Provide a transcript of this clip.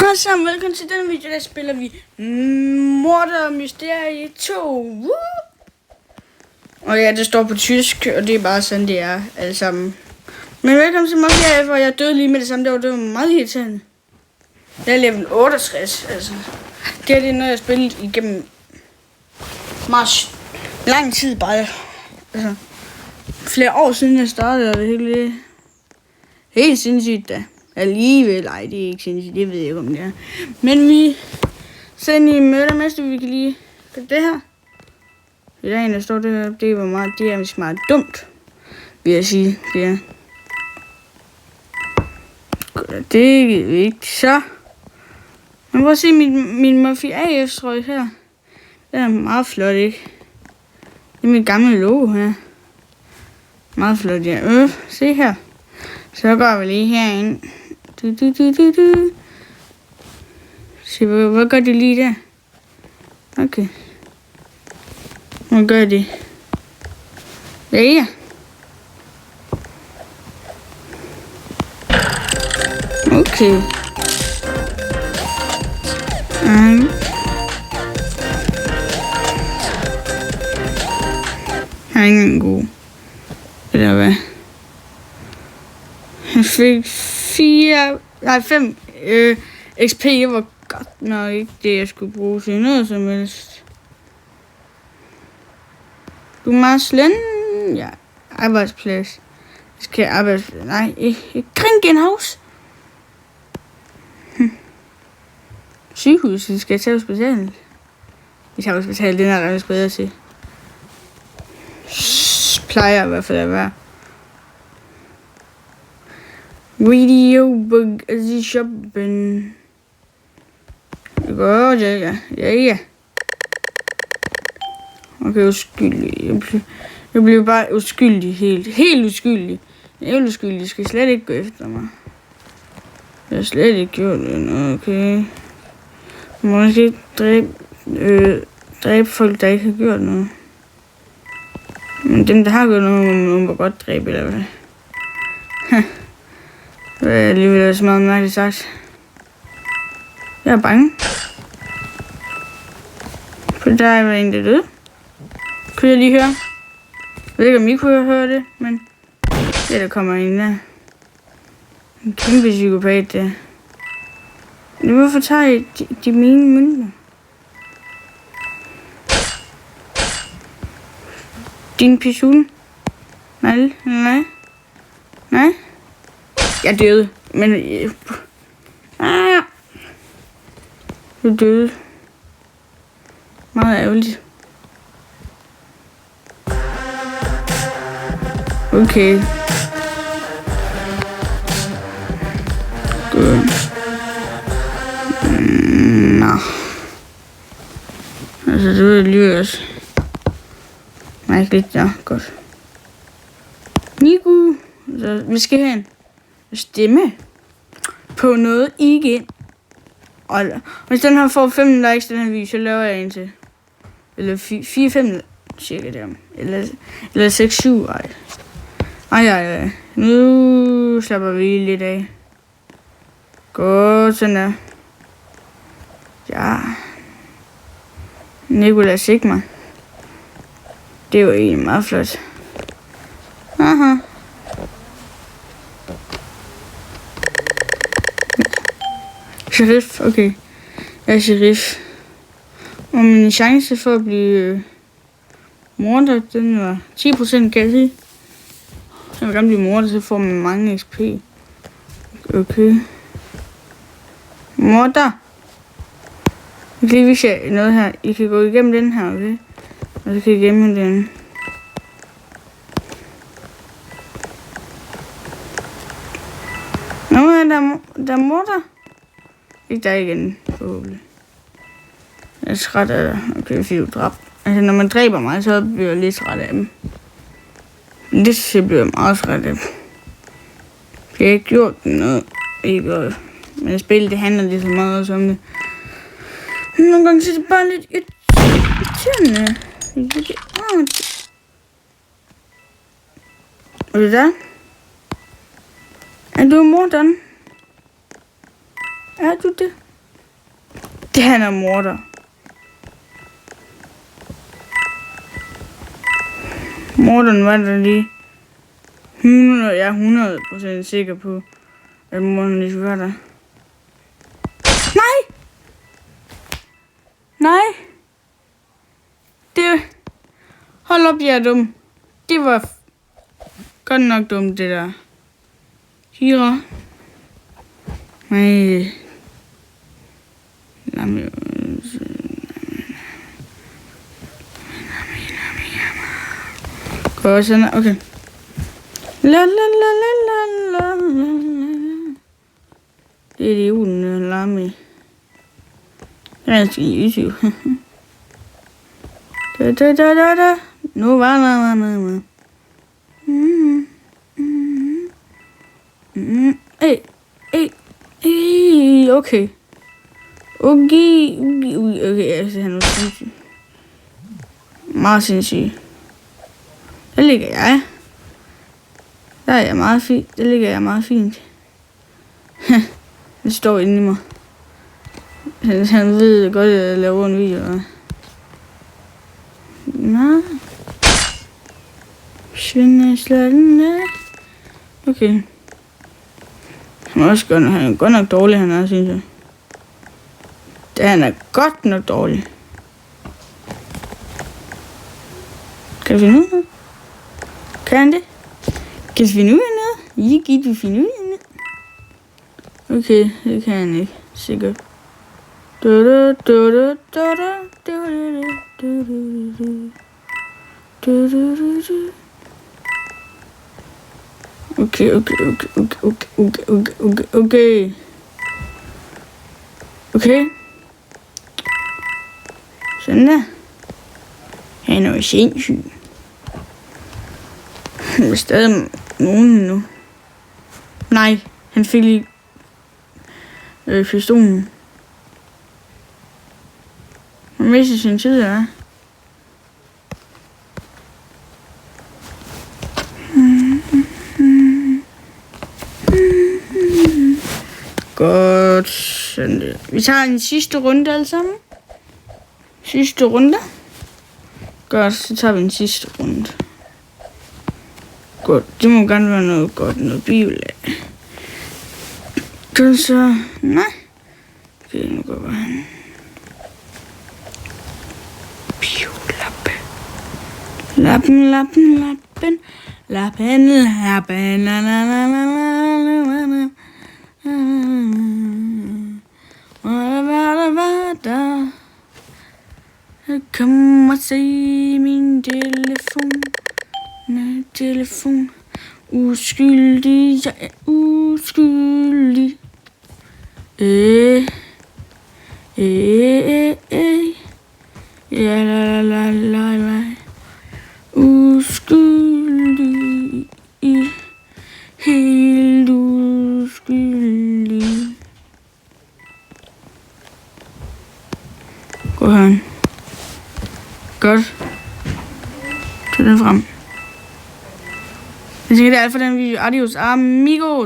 Hej sammen, velkommen til denne video, der spiller vi Morder Mysterie 2. Og ja, det står på tysk, og det er bare sådan, det er alle sammen. Men velkommen til mig, hvor jeg døde lige med det samme. Det var meget irriterende. Jeg er level 68, altså. Det er noget, jeg har spillet igennem meget lang tid bare. Altså, flere år siden jeg startede, og det helt sindssygt da. Alligevel, ej, det er ikke sindssygt, det ved jeg ikke om det er. Men vi sender i mødermester, vi kan lige gøre det her. I dag, der står det her, det var meget, det er meget dumt, vil jeg sige. Det er. Det er ikke så. Man prøv at se min Mafia AF-trøje her. Den er meget flot, ikke? Det er min gamle logo her. Meget flot, ja. Se her. Så går vi lige herind. Se, hvad gør det lige der? Okay. Hvad gør det? Ja. Okay. Han er ikke en god. Eller hvad? Han fik 5 XP. Det var godt nok ikke det, jeg skulle bruge til noget som helst. Du må slænde. Ja, arbejdsplads. Skal jeg arbejdsplads? Nej, ikke Kringenhaus. Sygehuset skal jeg tage hospitalet. Vi tager hospitalet, den er ret bedre til. Plejer i hvert fald at være. Videobug i shoppen. Godt, ja. Okay, uskyldig. Jeg blev bare uskyldig, helt uskyldig. Jeg er uskyldig, jeg skal slet ikke gå efter mig. Jeg har slet ikke gjort det, okay. Jeg må måske dræbe folk, der ikke har gjort noget. Men dem, der har gjort noget, må godt dræbe, eller hvad? Det er alligevel så meget mærkeligt sagt. Jeg er bange. For der er en, der døde. Kunne jeg lige høre? Jeg ved ikke, om I kunne høre det, men det der kommer ind der. En kæmpe psykopat der. Hvorfor tager jeg de mine mønter? Din pistol? Nej. Jeg døde, men du døde. Meget ærgerligt. Okay. Godt. Nå. Altså, det er lige også mærkeligt, ja, godt. Nico, så vi skal have en stemme på noget igen. Og hvis den her får 5 likes, den her video, så laver jeg en til. Eller 4-5 cirka der. Eller 6-7, ej. Nu slapper vi lidt af. Godt, sådan der. Ja. Nicolas Sigma. Det er jo egentlig meget flot. Aha. Sheriff, okay. Jeg er sheriff. Og min chance for at blive morder, den var 10%, kan jeg sige. Jeg vil gerne blive morder, så får man mange XP. Okay. Morder. Jeg kan lige vise jer noget her. I kan gå igennem den her, okay? Og så kan I gemme den. Nå, der er morder. Ikke der igen, forhåbentlig. Jeg er træt af det. Okay, 4 dræb. Altså, når man dræber mig, så bliver jeg lidt træt af dem. Det bliver jeg meget træt af dem. Jeg har ikke gjort noget. Ikke. Men spillet, det handler lidt så meget også om det. Nogle gange så er det bare lidt irriterende. Er det der? Er du morderen? Er du det? Det han er morder. Morderen var der lige 100% sikker på, at morderen lige var der. Nej! Nej! Det... Hold op, jeg er dum. Det var godt nok dumt, det der. Kira. Nej. Godt, sådan. Okay. La la la la la la la. Det er det uden Lami. Jeg skal YouTube. Da. Nu var der. Okay. Okay, altså han er sindssyg. Meget sindssyg. Der ligger jeg. Der er jeg meget fint. Der ligger jeg meget fint. Det står inde i mig. Han ved godt, at jeg laver en video. Nej. Svindesladen. Okay. Han er godt nok dårlig, han er, synes jeg. Han er godt nok dårlig. Kan du finde ud af noget? Kan han det? Kan du finde ud af noget? Kan du finde ud af noget? Okay, det kan han ikke. Sikkert. Okay. Sådan der. Han er jo sindssyg. Han er stadig nogen nu. Nej, han fik lige pistolen. Han mister sin tid, ja. Godt. Sådan der. Vi tager en sidste runde alle sammen. Sidste runde. Godt, så tager vi en sidste runde. Godt, det må gerne være noget godt, noget bibel af. Kan så... Nej. Okay, nu går vi. Lappe. Lappen. Lappen. Kom og se min telefon. Uskyldig, jeg er uskyldig. Ja, la. Uskyldig. Helt uskyldig. Gå her. Godt. Tag den frem. Jeg tænker, det er alt for den video. Adios, amigos.